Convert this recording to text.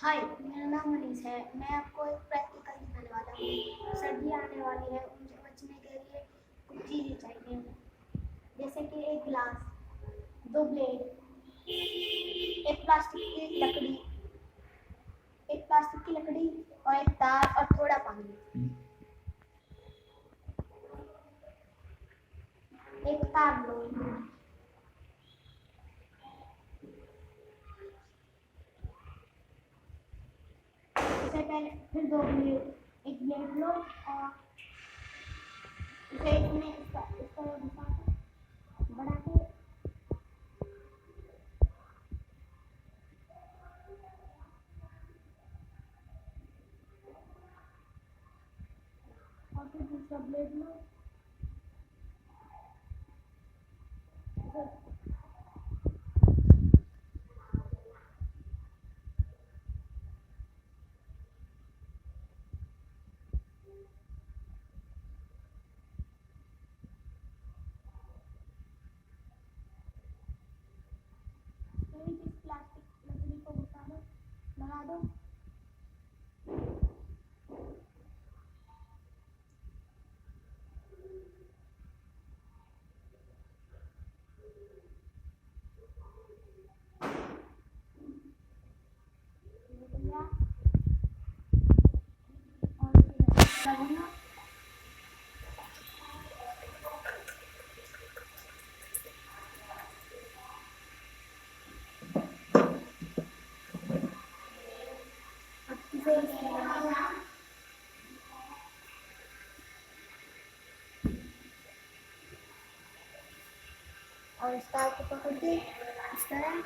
हाय, मेरा नाम मनीष है। मैं आपको एक प्रैक्टिकल दिखाने वाला हूँ। सर्दी आने वाली है, उनसे बचने के लिए कुछ चीज़ें चाहिए, जैसे कि एक गिलास, दो ब्लेड, एक प्लास्टिक की लकड़ी और एक तार और थोड़ा पानी। एक तार लो। इससे पहले फिर दो ब्लेड, एक ब्लेड लो और इसे इसमें इसका बढ़ा के और फिर दूसरा ब्लेड लो। इस प्लास्टिक लकड़ी को घुसा दो, लगा दो। और फिर लगना और इस तार को पकड़ के इस तरह